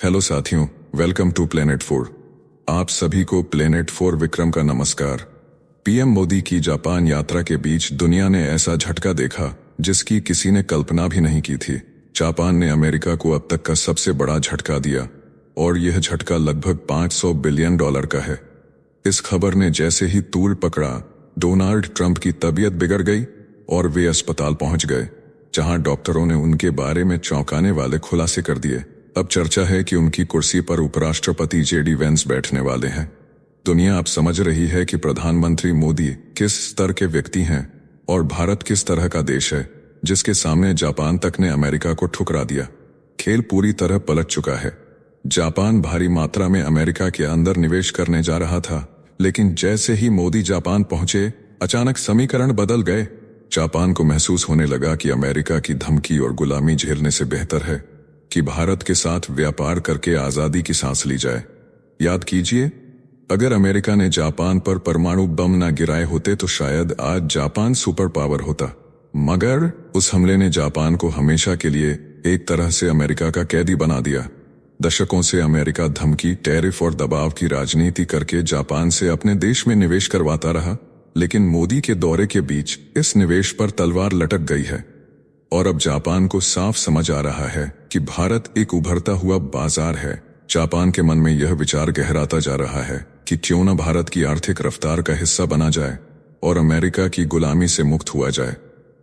Hello साथियों, welcome to planet 4। आप सभी को प्लेनेट 4 विक्रम का नमस्कार। पीएम मोदी की जापान यात्रा के बीच दुनिया ने ऐसा झटका देखा जिसकी किसी ने कल्पना भी नहीं की थी। जापान ने अमेरिका को अब तक का सबसे बड़ा झटका दिया और यह झटका लगभग $500 बिलियन का है। इस खबर ने जैसे ही तूल पकड़ा, डोनाल्ड ट्रंप की तबीयत बिगड़ गई और वे अस्पताल पहुंच गए, जहां डॉक्टरों ने उनके बारे में चौंकाने वाले खुलासे कर दिए। अब चर्चा है कि उनकी कुर्सी पर उपराष्ट्रपति जेडी वेंस बैठने वाले हैं। दुनिया अब समझ रही है कि प्रधानमंत्री मोदी किस स्तर के व्यक्ति हैं और भारत किस तरह का देश है जिसके सामने जापान तक ने अमेरिका को ठुकरा दिया। खेल पूरी तरह पलट चुका है। जापान भारी मात्रा में अमेरिका के अंदर निवेश करने जा रहा था, लेकिन जैसे ही मोदी जापान पहुंचे, अचानक समीकरण बदल गए। जापान को महसूस होने लगा कि अमेरिका की धमकी और गुलामी झेलने से बेहतर है कि भारत के साथ व्यापार करके आजादी की सांस ली जाए। याद कीजिए, अगर अमेरिका ने जापान पर परमाणु बम न गिराए होते तो शायद आज जापान सुपर पावर होता। मगर उस हमले ने जापान को हमेशा के लिए एक तरह से अमेरिका का कैदी बना दिया। दशकों से अमेरिका धमकी, टैरिफ और दबाव की राजनीति करके जापान से अपने देश में निवेश करवाता रहा, लेकिन मोदी के दौरे के बीच इस निवेश पर तलवार लटक गई है और अब जापान को साफ समझ आ रहा है कि भारत एक उभरता हुआ बाजार है। जापान के मन में यह विचार गहराता जा रहा है कि क्यों न भारत की आर्थिक रफ्तार का हिस्सा बना जाए और अमेरिका की गुलामी से मुक्त हुआ जाए।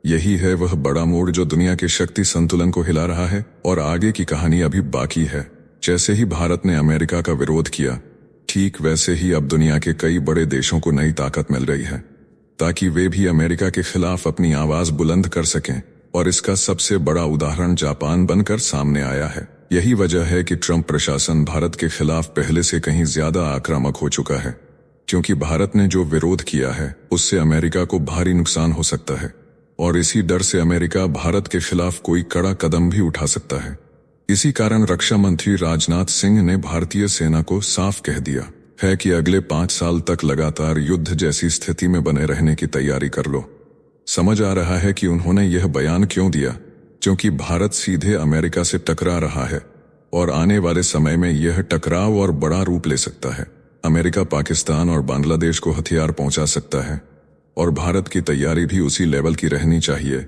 यही है वह बड़ा मोड़ जो दुनिया के शक्ति संतुलन को हिला रहा है और आगे की कहानी अभी बाकी है। जैसे ही भारत ने अमेरिका का विरोध किया, ठीक वैसे ही अब दुनिया के कई बड़े देशों को नई ताकत मिल रही है ताकि वे भी अमेरिका के खिलाफ अपनी आवाज बुलंद कर सकें, और इसका सबसे बड़ा उदाहरण जापान बनकर सामने आया है। यही वजह है कि ट्रंप प्रशासन भारत के खिलाफ पहले से कहीं ज्यादा आक्रामक हो चुका है, क्योंकि भारत ने जो विरोध किया है उससे अमेरिका को भारी नुकसान हो सकता है और इसी डर से अमेरिका भारत के खिलाफ कोई कड़ा कदम भी उठा सकता है। इसी कारण रक्षा मंत्री राजनाथ सिंह ने भारतीय सेना को साफ कह दिया है कि अगले 5 साल तक लगातार युद्ध जैसी स्थिति में बने रहने की तैयारी कर लो। समझ आ रहा है कि उन्होंने यह बयान क्यों दिया, क्योंकि भारत सीधे अमेरिका से टकरा रहा है और आने वाले समय में यह टकराव और बड़ा रूप ले सकता है। अमेरिका पाकिस्तान और बांग्लादेश को हथियार पहुंचा सकता है और भारत की तैयारी भी उसी लेवल की रहनी चाहिए।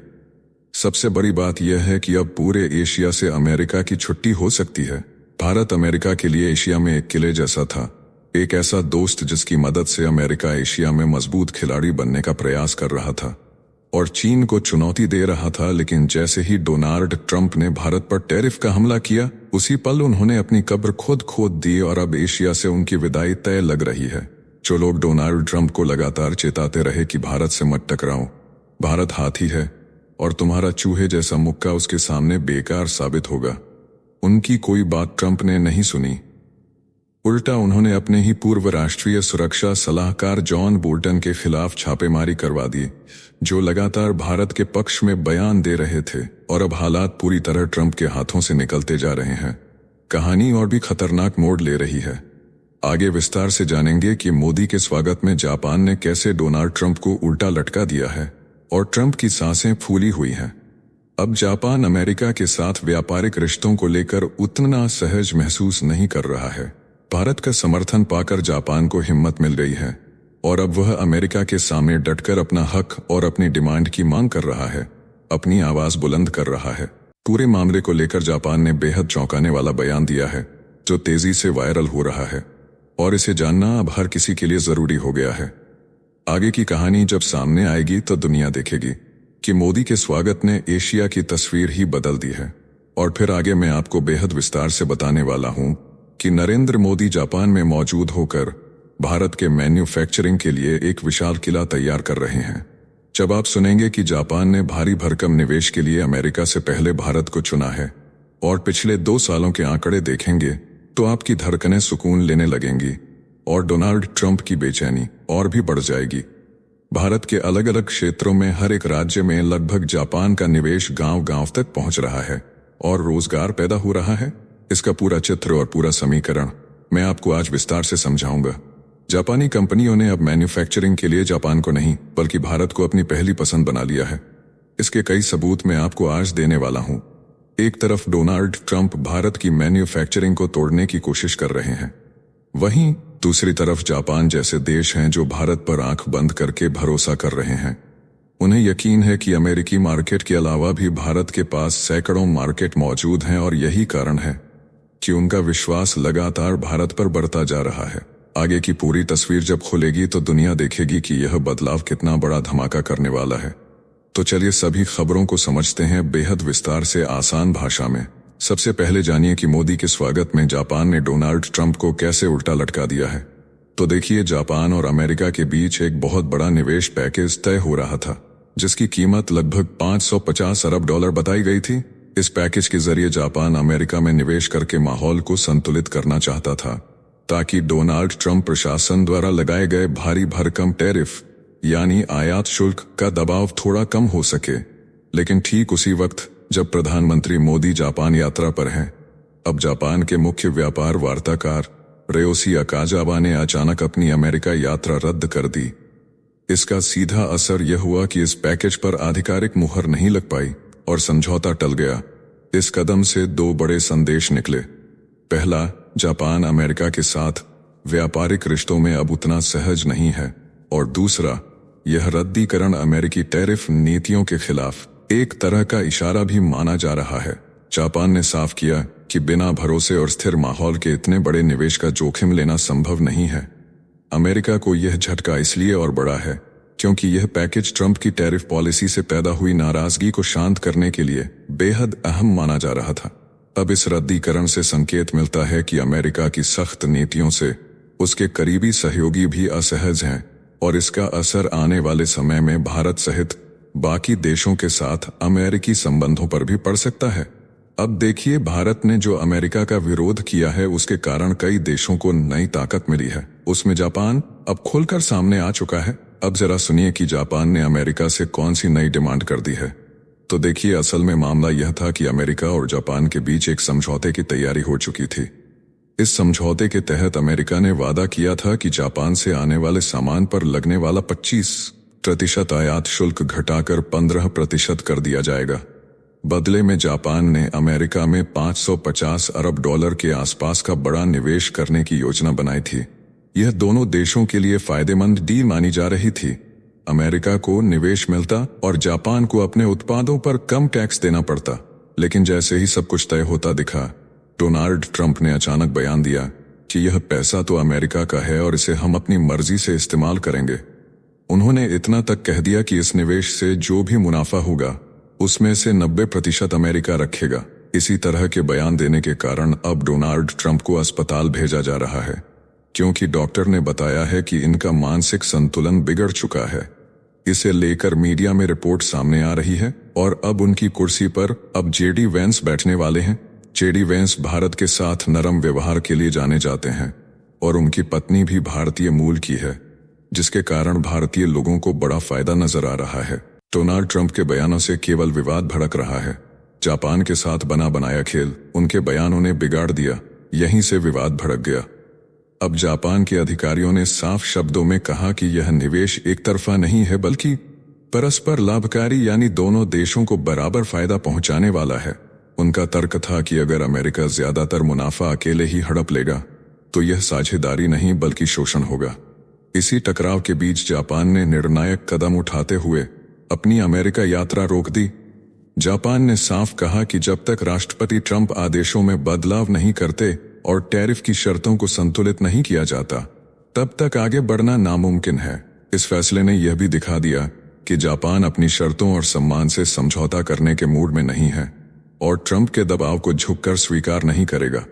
सबसे बड़ी बात यह है कि अब पूरे एशिया से अमेरिका की छुट्टी हो सकती है। भारत अमेरिका के लिए एशिया में एक किले जैसा था, एक ऐसा दोस्त जिसकी मदद से अमेरिका एशिया में मजबूत खिलाड़ी बनने का प्रयास कर रहा था और चीन को चुनौती दे रहा था। लेकिन जैसे ही डोनाल्ड ट्रंप ने भारत पर टैरिफ का हमला किया, उसी पल उन्होंने अपनी कब्र खुद खोद दी और अब एशिया से उनकी विदाई तय लग रही है। जो लोग डोनाल्ड ट्रंप को लगातार चेताते रहे कि भारत से मत टकराओ, भारत हाथी है और तुम्हारा चूहे जैसा मुक्का उसके सामने बेकार साबित होगा, उनकी कोई बात ट्रंप ने नहीं सुनी। उल्टा उन्होंने अपने ही पूर्व राष्ट्रीय सुरक्षा सलाहकार जॉन बोल्टन के खिलाफ छापेमारी करवा दी, जो लगातार भारत के पक्ष में बयान दे रहे थे, और अब हालात पूरी तरह ट्रंप के हाथों से निकलते जा रहे हैं। कहानी और भी खतरनाक मोड़ ले रही है। आगे विस्तार से जानेंगे कि मोदी के स्वागत में जापान ने कैसे डोनाल्ड ट्रंप को उल्टा लटका दिया है और ट्रंप की सांसें फूली हुई हैं। अब जापान अमेरिका के साथ व्यापारिक रिश्तों को लेकर उतना सहज महसूस नहीं कर रहा है। भारत का समर्थन पाकर जापान को हिम्मत मिल गई है और अब वह अमेरिका के सामने डटकर अपना हक और अपनी डिमांड की मांग कर रहा है, अपनी आवाज बुलंद कर रहा है। पूरे मामले को लेकर जापान ने बेहद चौंकाने वाला बयान दिया है, जो तेजी से वायरल हो रहा है और इसे जानना अब हर किसी के लिए जरूरी हो गया है। आगे की कहानी जब सामने आएगी तो दुनिया देखेगी कि मोदी के स्वागत ने एशिया की तस्वीर ही बदल दी है। और फिर आगे मैं आपको बेहद विस्तार से बताने वाला हूं कि नरेंद्र मोदी जापान में मौजूद होकर भारत के मैन्युफैक्चरिंग के लिए एक विशाल किला तैयार कर रहे हैं। जब आप सुनेंगे कि जापान ने भारी भरकम निवेश के लिए अमेरिका से पहले भारत को चुना है और पिछले 2 सालों के आंकड़े देखेंगे तो आपकी धड़कनें सुकून लेने लगेंगी और डोनाल्ड ट्रंप की बेचैनी और भी बढ़ जाएगी। भारत के अलग अलग क्षेत्रों में हर एक राज्य में लगभग जापान का निवेश गांव-गांव तक पहुंच रहा है और रोजगार पैदा हो रहा है। इसका पूरा चित्र और पूरा समीकरण मैं आपको आज विस्तार से समझाऊंगा। जापानी कंपनियों ने अब मैन्युफैक्चरिंग के लिए जापान को नहीं बल्कि भारत को अपनी पहली पसंद बना लिया है। इसके कई सबूत मैं आपको आज देने वाला हूं। एक तरफ डोनाल्ड ट्रंप भारत की मैन्युफैक्चरिंग को तोड़ने की कोशिश कर रहे हैं, वहीं दूसरी तरफ जापान जैसे देश हैं जो भारत पर आंख बंद करके भरोसा कर रहे हैं। उन्हें यकीन है कि अमेरिकी मार्केट के अलावा भी भारत के पास सैकड़ों मार्केट मौजूद हैं और यही कारण है कि उनका विश्वास लगातार भारत पर बढ़ता जा रहा है। आगे की पूरी तस्वीर जब खुलेगी तो दुनिया देखेगी कि यह बदलाव कितना बड़ा धमाका करने वाला है। तो चलिए सभी खबरों को समझते हैं बेहद विस्तार से, आसान भाषा में। सबसे पहले जानिए कि मोदी के स्वागत में जापान ने डोनाल्ड ट्रंप को कैसे उल्टा लटका दिया है। तो देखिए, जापान और अमेरिका के बीच एक बहुत बड़ा निवेश पैकेज तय हो रहा था, जिसकी कीमत लगभग 550 अरब डॉलर बताई गई थी। इस पैकेज के जरिए जापान अमेरिका में निवेश करके माहौल को संतुलित करना चाहता था, ताकि डोनाल्ड ट्रंप प्रशासन द्वारा लगाए गए भारी भरकम टैरिफ यानी आयात शुल्क का दबाव थोड़ा कम हो सके। लेकिन ठीक उसी वक्त जब प्रधानमंत्री मोदी जापान यात्रा पर हैं, अब जापान के मुख्य व्यापार वार्ताकार रेयोसी अकाजावा ने अचानक अपनी अमेरिका यात्रा रद्द कर दी। इसका सीधा असर यह हुआ कि इस पैकेज पर आधिकारिक मुहर नहीं लग पाई और समझौता टल गया। इस कदम से दो बड़े संदेश निकले। पहला, जापान अमेरिका के साथ व्यापारिक रिश्तों में अब उतना सहज नहीं है, और दूसरा, यह रद्दीकरण अमेरिकी टैरिफ नीतियों के खिलाफ एक तरह का इशारा भी माना जा रहा है। जापान ने साफ किया कि बिना भरोसे और स्थिर माहौल के इतने बड़े निवेश का जोखिम लेना संभव नहीं है। अमेरिका को यह झटका इसलिए और बड़ा है क्योंकि यह पैकेज ट्रंप की टैरिफ पॉलिसी से पैदा हुई नाराजगी को शांत करने के लिए बेहद अहम माना जा रहा था। अब इस रद्दीकरण से संकेत मिलता है कि अमेरिका की सख्त नीतियों से उसके करीबी सहयोगी भी असहज हैं, और इसका असर आने वाले समय में भारत सहित बाकी देशों के साथ अमेरिकी संबंधों पर भी पड़ सकता है। अब देखिए, भारत ने जो अमेरिका का विरोध किया है उसके कारण कई देशों को नई ताकत मिली है, उसमें जापान अब खुलकर सामने आ चुका है। अब जरा सुनिए कि जापान ने अमेरिका से कौन सी नई डिमांड कर दी है। तो देखिए, असल में मामला यह था कि अमेरिका और जापान के बीच एक समझौते की तैयारी हो चुकी थी। इस समझौते के तहत अमेरिका ने वादा किया था कि जापान से आने वाले सामान पर लगने वाला 25% आयात शुल्क घटाकर 15% कर दिया जाएगा। बदले में जापान ने अमेरिका में 550 अरब डॉलर के आसपास का बड़ा निवेश करने की योजना बनाई थी। यह दोनों देशों के लिए फायदेमंद डील मानी जा रही थी। अमेरिका को निवेश मिलता और जापान को अपने उत्पादों पर कम टैक्स देना पड़ता। लेकिन जैसे ही सब कुछ तय होता दिखा, डोनाल्ड ट्रंप ने अचानक बयान दिया कि यह पैसा तो अमेरिका का है और इसे हम अपनी मर्जी से इस्तेमाल करेंगे। उन्होंने इतना तक कह दिया कि इस निवेश से जो भी मुनाफा होगा उसमें से 90% अमेरिका रखेगा। इसी तरह के बयान देने के कारण अब डोनाल्ड ट्रंप को अस्पताल भेजा जा रहा है, क्योंकि डॉक्टर ने बताया है कि इनका मानसिक संतुलन बिगड़ चुका है। इसे लेकर मीडिया में रिपोर्ट सामने आ रही है और अब उनकी कुर्सी पर अब जेडी वेंस बैठने वाले हैं। जेडी वेंस भारत के साथ नरम व्यवहार के लिए जाने जाते हैं और उनकी पत्नी भी भारतीय मूल की है, जिसके कारण भारतीय लोगों को बड़ा फायदा नजर आ रहा है। डोनाल्ड ट्रंप के बयानों से केवल विवाद भड़क रहा है। जापान के साथ बना बनाया खेल उनके बयानों ने बिगाड़ दिया, यहीं से विवाद भड़क गया। अब जापान के अधिकारियों ने साफ शब्दों में कहा कि यह निवेश एक तरफा नहीं है बल्कि परस्पर लाभकारी यानी दोनों देशों को बराबर फायदा पहुंचाने वाला है। उनका तर्क था कि अगर अमेरिका ज्यादातर मुनाफा अकेले ही हड़प लेगा तो यह साझेदारी नहीं बल्कि शोषण होगा। इसी टकराव के बीच जापान ने निर्णायक कदम उठाते हुए अपनी अमेरिका यात्रा रोक दी। जापान ने साफ कहा कि जब तक राष्ट्रपति ट्रंप आदेशों में बदलाव नहीं करते और टैरिफ की शर्तों को संतुलित नहीं किया जाता, तब तक आगे बढ़ना नामुमकिन है। इस फैसले ने यह भी दिखा दिया कि जापान अपनी शर्तों और सम्मान से समझौता करने के मूड में नहीं है और ट्रंप के दबाव को झुककर स्वीकार नहीं करेगा।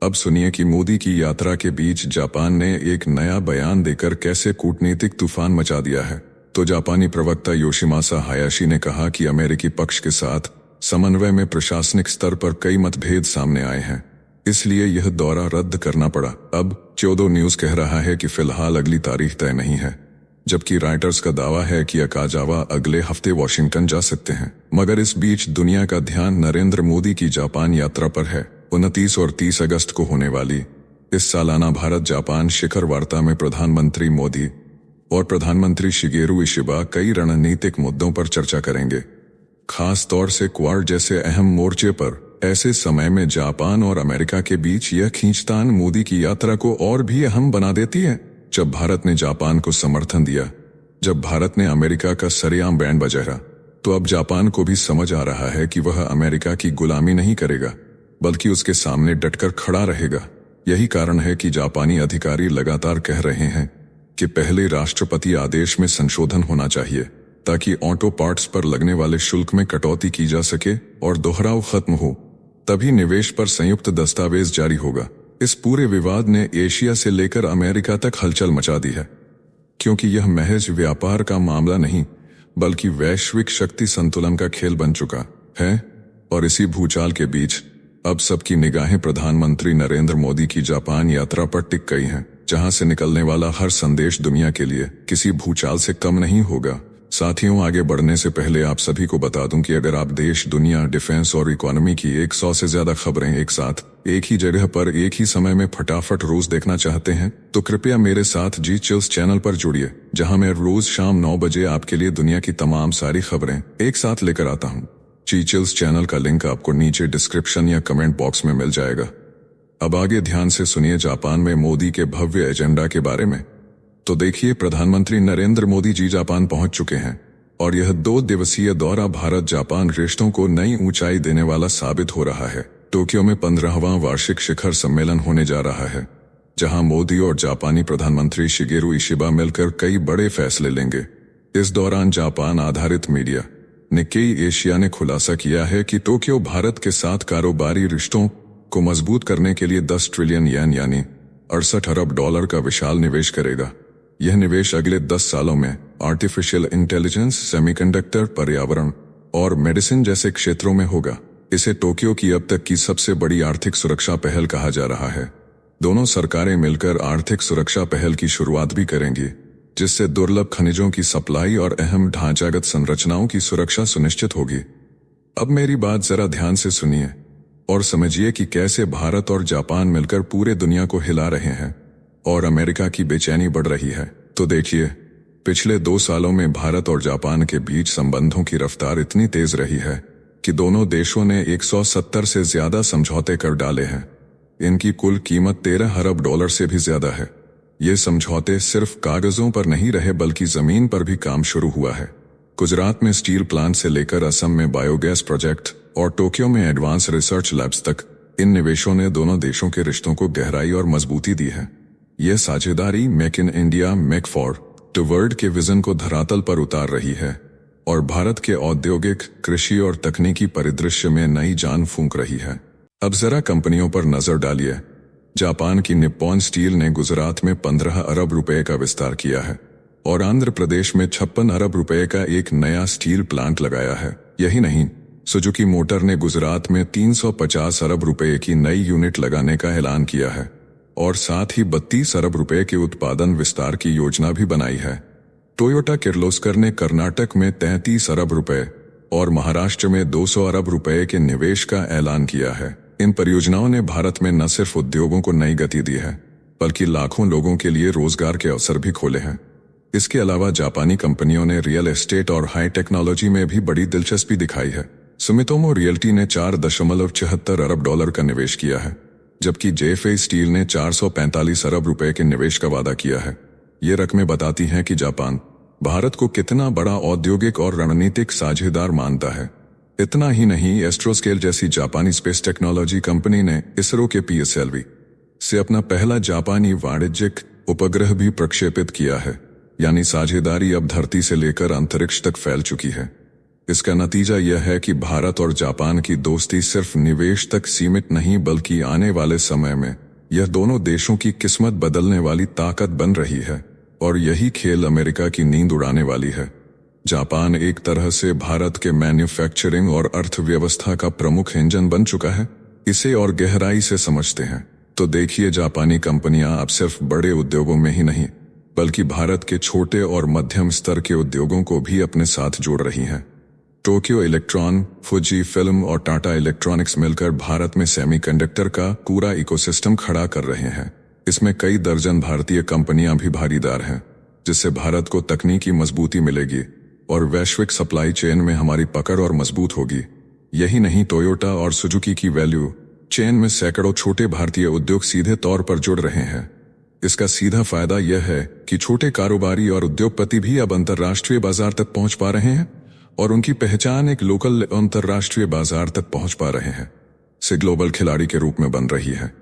अब सुनिए कि मोदी की यात्रा के बीच जापान ने एक नया बयान देकर कैसे कूटनीतिक तूफान मचा दिया है। तो जापानी प्रवक्ता योशिमासा हायाशी ने कहा कि अमेरिकी पक्ष के साथ समन्वय में प्रशासनिक स्तर पर कई मतभेद सामने आए हैं, इसलिए यह दौरा रद्द करना पड़ा। अब क्योदो न्यूज कह रहा है कि फिलहाल अगली तारीख तय नहीं है, जबकि राइटर्स का दावा है कि अकाजावा अगले हफ्ते वॉशिंगटन जा सकते हैं। मगर इस बीच दुनिया का ध्यान नरेंद्र मोदी की जापान यात्रा पर है। 29 और 30 अगस्त को होने वाली इस सालाना भारत जापान शिखर वार्ता में प्रधानमंत्री मोदी और प्रधानमंत्री शिगेरू इशिबा कई रणनीतिक मुद्दों पर चर्चा करेंगे। खास तौर से क्वाड जैसे अहम मोर्चे पर। ऐसे समय में जापान और अमेरिका के बीच यह खींचतान मोदी की यात्रा को और भी अहम बना देती है। जब भारत ने जापान को समर्थन दिया, जब भारत ने अमेरिका का सरेआम बैंड बजाया, तो अब जापान को भी समझ आ रहा है कि वह अमेरिका की गुलामी नहीं करेगा, बल्कि उसके सामने डटकर खड़ा रहेगा। यही कारण है कि जापानी अधिकारी लगातार कह रहे हैं कि पहले राष्ट्रपति आदेश में संशोधन होना चाहिए, ताकि ऑटो पार्ट्स पर लगने वाले शुल्क में कटौती की जा सके और दोहराव खत्म हो। तभी निवेश पर संयुक्त दस्तावेज जारी होगा। इस पूरे विवाद ने एशिया से लेकर अमेरिका तक हलचल मचा दी है, क्योंकि यह महज व्यापार का मामला नहीं, बल्कि वैश्विक शक्ति संतुलन का खेल बन चुका है। और इसी भूचाल के बीच अब सबकी निगाहें प्रधानमंत्री नरेंद्र मोदी की जापान यात्रा पर टिक गई हैं, जहां से निकलने वाला हर संदेश दुनिया के लिए किसी भूचाल से कम नहीं होगा। साथियों, आगे बढ़ने से पहले आप सभी को बता दूं कि अगर आप देश, दुनिया, डिफेंस और इकोनॉमी की 100 से ज्यादा खबरें एक साथ, एक ही जगह पर, एक ही समय में फटाफट रोज देखना चाहते हैं, तो कृपया मेरे साथ जी चिल्स चैनल पर जुड़िए, जहां मैं रोज शाम 9 बजे आपके लिए दुनिया की तमाम सारी खबरें एक साथ लेकर आता हूं। जी चिल्स चैनल का लिंक आपको नीचे डिस्क्रिप्शन या कमेंट बॉक्स में मिल जाएगा। अब आगे ध्यान से सुनिए जापान में मोदी के भव्य एजेंडा के बारे में। तो देखिए, प्रधानमंत्री नरेंद्र मोदी जी जापान पहुंच चुके हैं और यह 2 दिवसीय दौरा भारत जापान रिश्तों को नई ऊंचाई देने वाला साबित हो रहा है। टोक्यो में 15वां वार्षिक शिखर सम्मेलन होने जा रहा है, जहां मोदी और जापानी प्रधानमंत्री शिगेरू इशिबा मिलकर कई बड़े फैसले लेंगे। इस दौरान जापान आधारित मीडिया निक्केई एशिया ने खुलासा किया है कि टोक्यो भारत के साथ कारोबारी रिश्तों को मजबूत करने के लिए 10 ट्रिलियन येन यानी 68 अरब डॉलर का विशाल निवेश करेगा। यह निवेश अगले 10 सालों में आर्टिफिशियल इंटेलिजेंस, सेमीकंडक्टर, पर्यावरण और मेडिसिन जैसे क्षेत्रों में होगा। इसे टोक्यो की अब तक की सबसे बड़ी आर्थिक सुरक्षा पहल कहा जा रहा है। दोनों सरकारें मिलकर आर्थिक सुरक्षा पहल की शुरुआत भी करेंगी, जिससे दुर्लभ खनिजों की सप्लाई और अहम ढांचागत संरचनाओं की सुरक्षा सुनिश्चित होगी। अब मेरी बात जरा ध्यान से सुनिए और समझिए कि कैसे भारत और जापान मिलकर पूरे दुनिया को हिला रहे हैं और अमेरिका की बेचैनी बढ़ रही है। तो देखिए, पिछले 2 सालों में भारत और जापान के बीच संबंधों की रफ्तार इतनी तेज रही है कि दोनों देशों ने 170 से ज्यादा समझौते कर डाले हैं। इनकी कुल कीमत 13 अरब डॉलर से भी ज्यादा है। ये समझौते सिर्फ कागजों पर नहीं रहे, बल्कि जमीन पर भी काम शुरू हुआ है। गुजरात में स्टील प्लांट से लेकर असम में बायोगैस प्रोजेक्ट और टोक्यो में एडवांस रिसर्च लैब्स तक, इन निवेशों ने दोनों देशों के रिश्तों को गहराई और मजबूती दी है। यह साझेदारी make in India, make for the world के विजन को धरातल पर उतार रही है और भारत के औद्योगिक, कृषि और तकनीकी परिदृश्य में नई जान फूंक रही है। अब जरा कंपनियों पर नजर डालिए। जापान की निप्पॉन स्टील ने गुजरात में 15 अरब रुपए का विस्तार किया है और आंध्र प्रदेश में 56 अरब रुपए का एक नया स्टील प्लांट लगाया है। यही नहीं, सुजुकी मोटर ने गुजरात में 350 अरब रुपए की नई यूनिट लगाने का ऐलान किया है और साथ ही 32 अरब रुपए के उत्पादन विस्तार की योजना भी बनाई है। टोयोटा किर्लोस्कर ने कर्नाटक में 33 अरब रुपए और महाराष्ट्र में 200 अरब रुपए के निवेश का ऐलान किया है। इन परियोजनाओं ने भारत में न सिर्फ उद्योगों को नई गति दी है, बल्कि लाखों लोगों के लिए रोजगार के अवसर भी खोले हैं। इसके अलावा जापानी कंपनियों ने रियल एस्टेट और हाई टेक्नोलॉजी में भी बड़ी दिलचस्पी दिखाई है। सुमितोमो रियल्टी ने 4.76 अरब डॉलर का निवेश किया है, जबकि जेएफए स्टील ने 445 अरब रुपए के निवेश का वादा किया है। ये रकमें बताती हैं कि जापान भारत को कितना बड़ा औद्योगिक और रणनीतिक साझेदार मानता है। इतना ही नहीं, एस्ट्रोस्केल जैसी जापानी स्पेस टेक्नोलॉजी कंपनी ने इसरो के पीएसएलवी से अपना पहला जापानी वाणिज्यिक उपग्रह भी प्रक्षेपित किया है। यानी साझेदारी अब धरती से लेकर अंतरिक्ष तक फैल चुकी है। इसका नतीजा यह है कि भारत और जापान की दोस्ती सिर्फ निवेश तक सीमित नहीं, बल्कि आने वाले समय में यह दोनों देशों की किस्मत बदलने वाली ताकत बन रही है। और यही खेल अमेरिका की नींद उड़ाने वाली है। जापान एक तरह से भारत के मैन्युफैक्चरिंग और अर्थव्यवस्था का प्रमुख इंजन बन चुका है। इसे और गहराई से समझते हैं तो देखिए, जापानी कंपनियां अब सिर्फ बड़े उद्योगों में ही नहीं, बल्कि भारत के छोटे और मध्यम स्तर के उद्योगों को भी अपने साथ जोड़ रही हैं। टोक्यो इलेक्ट्रॉन, फुजी फिल्म और टाटा इलेक्ट्रॉनिक्स मिलकर भारत में सेमीकंडक्टर का पूरा इकोसिस्टम खड़ा कर रहे हैं। इसमें कई दर्जन भारतीय कंपनियां भी भागीदार हैं, जिससे भारत को तकनीकी मजबूती मिलेगी और वैश्विक सप्लाई चेन में हमारी पकड़ और मजबूत होगी। यही नहीं, टोयोटा और सुजुकी की वैल्यू चेन में सैकड़ों छोटे भारतीय उद्योग सीधे तौर पर जुड़ रहे हैं। इसका सीधा फायदा यह है कि छोटे कारोबारी और उद्योगपति भी अब अंतर्राष्ट्रीय बाजार तक पहुंच पा रहे हैं और उनकी पहचान एक लोकल अंतर्राष्ट्रीय बाजार तक पहुंच पा रहे हैं से ग्लोबल खिलाड़ी के रूप में बन रही है।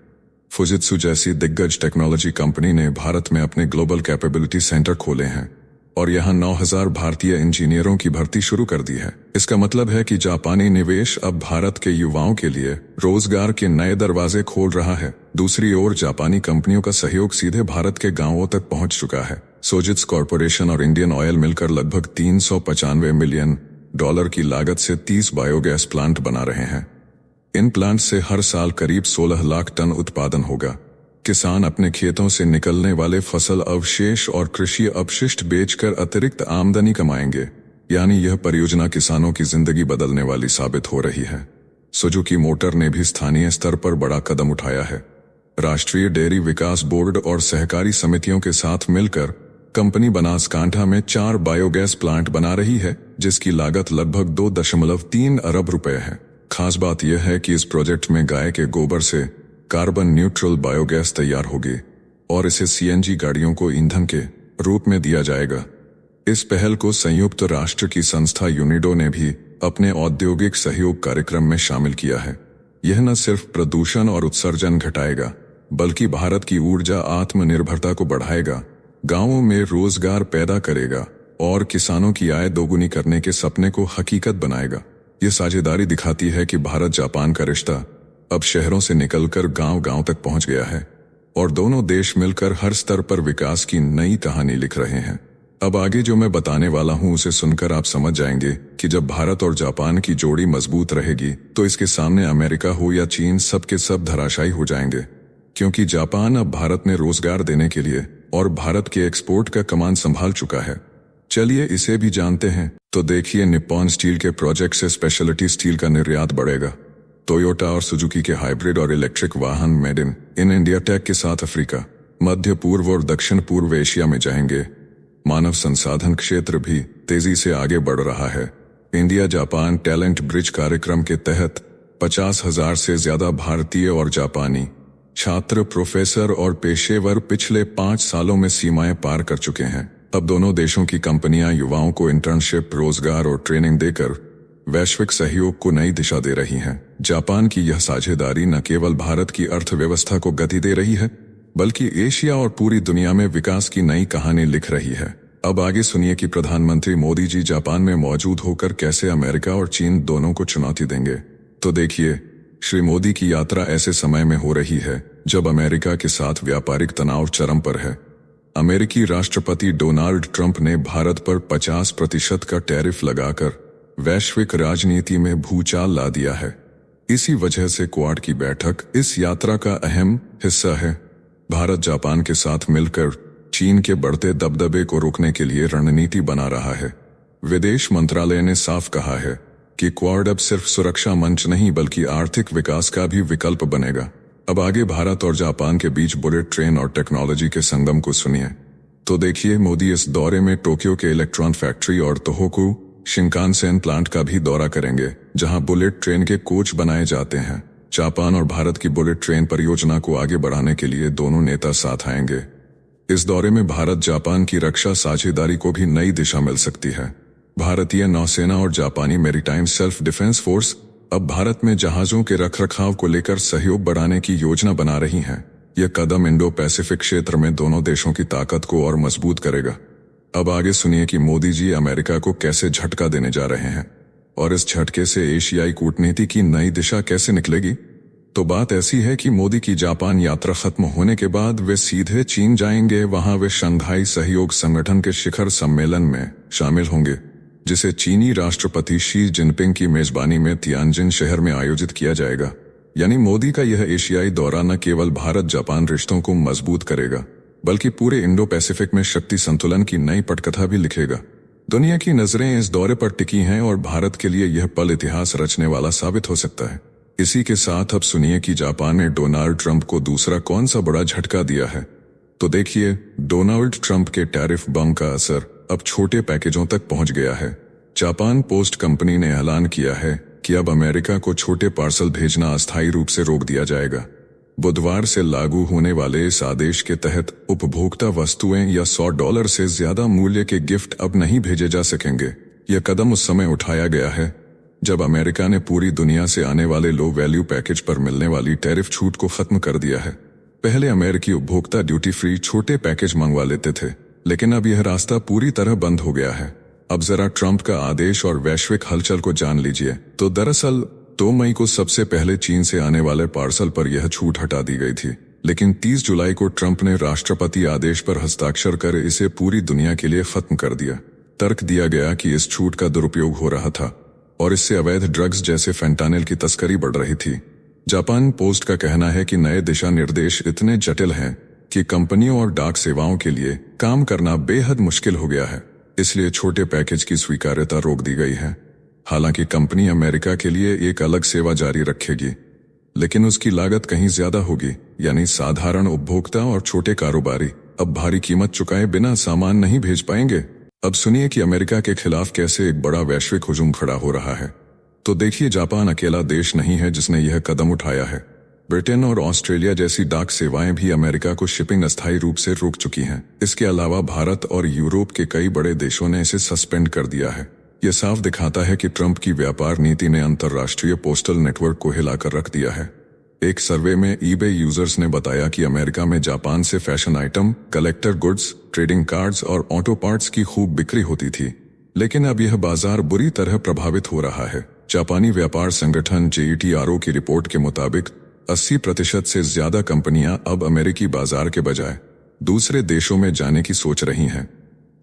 फुजित्सु जैसी दिग्गज टेक्नोलॉजी कंपनी ने भारत में अपने ग्लोबल कैपेबिलिटी सेंटर खोले हैं और यहां 9,000 भारतीय इंजीनियरों की भर्ती शुरू कर दी है। इसका मतलब है कि जापानी निवेश अब भारत के युवाओं के लिए रोजगार के नए दरवाजे खोल रहा है। दूसरी ओर जापानी कंपनियों का सहयोग सीधे भारत के गांवों तक पहुंच चुका है। सोजित्स कॉरपोरेशन और इंडियन ऑयल मिलकर लगभग $395 मिलियन की लागत से 30 बायोगैस प्लांट बना रहे हैं। इन प्लांट से हर साल करीब 16 लाख टन उत्पादन होगा। किसान अपने खेतों से निकलने वाले फसल अवशेष और कृषि अपशिष्ट बेचकर अतिरिक्त आमदनी कमाएंगे। यानी यह परियोजना किसानों की जिंदगी बदलने वाली साबित हो रही है। सुजुकी मोटर ने भी स्थानीय स्तर पर बड़ा कदम उठाया है। राष्ट्रीय डेयरी विकास बोर्ड और सहकारी समितियों के साथ मिलकर कंपनी बनासकांठा में 4 बायोगैस प्लांट बना रही है, जिसकी लागत लगभग 2.3 अरब रुपए है। खास बात यह है कि इस प्रोजेक्ट में गाय के गोबर से कार्बन न्यूट्रल बायोगैस तैयार होगी और इसे सीएनजी गाड़ियों को ईंधन के रूप में दिया जाएगा। इस पहल को संयुक्त राष्ट्र की संस्था यूनिडो ने भी अपने औद्योगिक सहयोग कार्यक्रम में शामिल किया है। यह न सिर्फ प्रदूषण और उत्सर्जन घटाएगा, बल्कि भारत की ऊर्जा आत्मनिर्भरता को बढ़ाएगा, गांवों में रोजगार पैदा करेगा और किसानों की आय दोगुनी करने के सपने को हकीकत बनाएगा। यह साझेदारी दिखाती है कि भारत जापान का रिश्ता अब शहरों से निकलकर गांव-गांव तक पहुंच गया है और दोनों देश मिलकर हर स्तर पर विकास की नई कहानी लिख रहे हैं। अब आगे जो मैं बताने वाला हूं उसे सुनकर आप समझ जाएंगे कि जब भारत और जापान की जोड़ी मजबूत रहेगी तो इसके सामने अमेरिका हो या चीन, सबके सब धराशायी हो जाएंगे। क्योंकि जापान अब भारत में रोजगार देने के लिए और भारत के एक्सपोर्ट का कमान संभाल चुका है। चलिए इसे भी जानते हैं। तो देखिए, निप्पॉन स्टील के प्रोजेक्ट से स्पेशलिटी स्टील का निर्यात बढ़ेगा। टोयोटा और सुजुकी के हाइब्रिड और इलेक्ट्रिक वाहन मेड इन इंडिया टैग के साथ अफ्रीका, मध्य पूर्व और दक्षिण पूर्व एशिया में जाएंगे। मानव संसाधन क्षेत्र भी तेजी से आगे बढ़ रहा है। इंडिया जापान टैलेंट ब्रिज कार्यक्रम के तहत 50,000 से ज्यादा भारतीय और जापानी छात्र, प्रोफेसर और पेशेवर पिछले 5 सालों में सीमाएं पार कर चुके हैं। अब दोनों देशों की कंपनियां युवाओं को इंटर्नशिप, रोजगार और ट्रेनिंग देकर वैश्विक सहयोग को नई दिशा दे रही हैं। जापान की यह साझेदारी न केवल भारत की अर्थव्यवस्था को गति दे रही है, बल्कि एशिया और पूरी दुनिया में विकास की नई कहानी लिख रही है। अब आगे सुनिए कि प्रधानमंत्री मोदी जी जापान में मौजूद होकर कैसे अमेरिका और चीन दोनों को चुनौती देंगे। तो देखिए, श्री मोदी की यात्रा ऐसे समय में हो रही है जब अमेरिका के साथ व्यापारिक तनाव चरम पर है। अमेरिकी राष्ट्रपति डोनाल्ड ट्रंप ने भारत पर 50% का टैरिफ लगाकर वैश्विक राजनीति में भूचाल ला दिया है। इसी वजह से क्वाड की बैठक इस यात्रा का अहम हिस्सा है। भारत जापान के साथ मिलकर चीन के बढ़ते दबदबे को रोकने के लिए रणनीति बना रहा है। विदेश मंत्रालय ने साफ कहा है कि क्वाड अब सिर्फ सुरक्षा मंच नहीं बल्कि आर्थिक विकास का भी विकल्प बनेगा। अब आगे भारत और जापान के बीच बुलेट ट्रेन और टेक्नोलॉजी के संगम को सुनिए। तो देखिए, मोदी इस दौरे में टोक्यो के इलेक्ट्रॉन फैक्ट्री और तोहोकू शिंकानसेन प्लांट का भी दौरा करेंगे, जहां बुलेट ट्रेन के कोच बनाए जाते हैं। जापान और भारत की बुलेट ट्रेन परियोजना को आगे बढ़ाने के लिए दोनों नेता साथ आएंगे। इस दौरे में भारत जापान की रक्षा साझेदारी को भी नई दिशा मिल सकती है। भारतीय नौसेना और जापानी मैरीटाइम सेल्फ डिफेंस फोर्स अब भारत में जहाजों के रखरखाव को लेकर सहयोग बढ़ाने की योजना बना रही हैं। यह कदम इंडो पैसिफिक क्षेत्र में दोनों देशों की ताकत को और मजबूत करेगा। अब आगे सुनिए कि मोदी जी अमेरिका को कैसे झटका देने जा रहे हैं और इस झटके से एशियाई कूटनीति की नई दिशा कैसे निकलेगी। तो बात ऐसी है कि मोदी की जापान यात्रा खत्म होने के बाद वे सीधे चीन जाएंगे। वहां वे शंघाई सहयोग संगठन के शिखर सम्मेलन में शामिल होंगे, जिसे चीनी राष्ट्रपति शी जिनपिंग की मेजबानी में तियानजिन शहर में आयोजित किया जाएगा। यानी मोदी का यह एशियाई दौरा न केवल भारत जापान रिश्तों को मजबूत करेगा, बल्कि पूरे इंडो पैसिफिक में शक्ति संतुलन की नई पटकथा भी लिखेगा। दुनिया की नजरें इस दौरे पर टिकी हैं और भारत के लिए यह पल इतिहास रचने वाला साबित हो सकता है। इसी के साथ अब सुनिए कि जापान ने डोनाल्ड ट्रंप को दूसरा कौन सा बड़ा झटका दिया है। तो देखिए, डोनाल्ड ट्रंप के टैरिफ बम का असर अब छोटे पैकेजों तक पहुंच गया है। जापान पोस्ट कंपनी ने ऐलान किया है कि अब अमेरिका को छोटे पार्सल भेजना अस्थायी रूप से रोक दिया जाएगा। बुधवार से लागू होने वाले इस आदेश के तहत उपभोक्ता वस्तुएं या $100 से ज्यादा मूल्य के गिफ्ट अब नहीं भेजे जा सकेंगे। यह कदम उस समय उठाया गया है जब अमेरिका ने पूरी दुनिया से आने वाले लो वैल्यू पैकेज पर मिलने वाली टैरिफ छूट को खत्म कर दिया है। पहले अमेरिकी उपभोक्ता ड्यूटी फ्री छोटे पैकेज मंगवा लेते थे, लेकिन अब यह रास्ता पूरी तरह बंद हो गया है। अब जरा ट्रंप का आदेश और वैश्विक हलचल को जान लीजिए। तो दरअसल 2 मई को सबसे पहले चीन से आने वाले पार्सल पर यह छूट हटा दी गई थी, लेकिन 30 जुलाई को ट्रंप ने राष्ट्रपति आदेश पर हस्ताक्षर कर इसे पूरी दुनिया के लिए खत्म कर दिया। तर्क दिया गया कि इस छूट का दुरुपयोग हो रहा था और इससे अवैध ड्रग्स जैसे फेंटानिल की तस्करी बढ़ रही थी। जापान पोस्ट का कहना है कि नए दिशा निर्देश इतने जटिल हैं कि कंपनियों और डाक सेवाओं के लिए काम करना बेहद मुश्किल हो गया है, इसलिए छोटे पैकेज की स्वीकार्यता रोक दी गई है। हालांकि कंपनी अमेरिका के लिए एक अलग सेवा जारी रखेगी, लेकिन उसकी लागत कहीं ज्यादा होगी, यानी साधारण उपभोक्ता और छोटे कारोबारी अब भारी कीमत चुकाए बिना सामान नहीं भेज पाएंगे। अब सुनिए कि अमेरिका के खिलाफ कैसे एक बड़ा वैश्विक हुजूम खड़ा हो रहा है। तो देखिए, जापान अकेला देश नहीं है जिसने यह कदम उठाया है। ब्रिटेन और ऑस्ट्रेलिया जैसी डाक सेवाएं भी अमेरिका को शिपिंग अस्थायी रूप से रोक चुकी हैं। इसके अलावा भारत और यूरोप के कई बड़े देशों ने इसे सस्पेंड कर दिया है। यह साफ दिखाता है कि ट्रंप की व्यापार नीति ने अंतर्राष्ट्रीय पोस्टल नेटवर्क को हिलाकर रख दिया है। एक सर्वे में ईबे यूजर्स ने बताया कि अमेरिका में जापान से fashion item, collector goods, trading cards और ऑटो पार्ट्स की खूब बिक्री होती थी, लेकिन अब यह बाजार बुरी तरह प्रभावित हो रहा है। जापानी व्यापार संगठन JETRO की रिपोर्ट के मुताबिक 80% से ज्यादा कंपनियां अब अमेरिकी बाजार के बजाय दूसरे देशों में जाने की सोच रही हैं,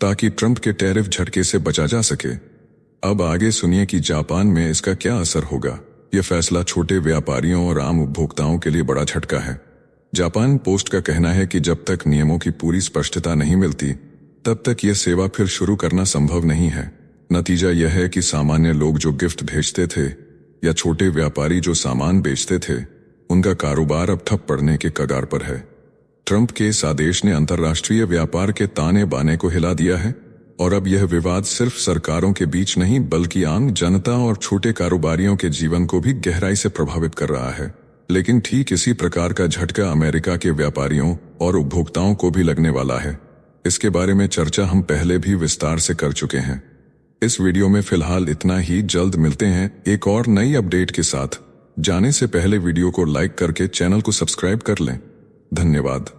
ताकि ट्रंप के टैरिफ झटके से बचा जा सके। अब आगे सुनिए कि जापान में इसका क्या असर होगा। यह फैसला छोटे व्यापारियों और आम उपभोक्ताओं के लिए बड़ा झटका है। जापान पोस्ट का कहना है कि जब तक नियमों की पूरी स्पष्टता नहीं मिलती, तब तक यह सेवा फिर शुरू करना संभव नहीं है। नतीजा यह है कि सामान्य लोग जो गिफ्ट भेजते थे या छोटे व्यापारी जो सामान बेचते थे, उनका कारोबार अब ठप पड़ने के कगार पर है। ट्रंप के इस आदेश ने अंतर्राष्ट्रीय व्यापार के ताने बाने को हिला दिया है और अब यह विवाद सिर्फ सरकारों के बीच नहीं, बल्कि आम जनता और छोटे कारोबारियों के जीवन को भी गहराई से प्रभावित कर रहा है। लेकिन ठीक इसी प्रकार का झटका अमेरिका के व्यापारियों और उपभोक्ताओं को भी लगने वाला है। इसके बारे में चर्चा हम पहले भी विस्तार से कर चुके हैं। इस वीडियो में फिलहाल इतना ही। जल्द मिलते हैं एक और नई अपडेट के साथ। जाने से पहले वीडियो को लाइक करके चैनल को सब्सक्राइब कर लें। धन्यवाद।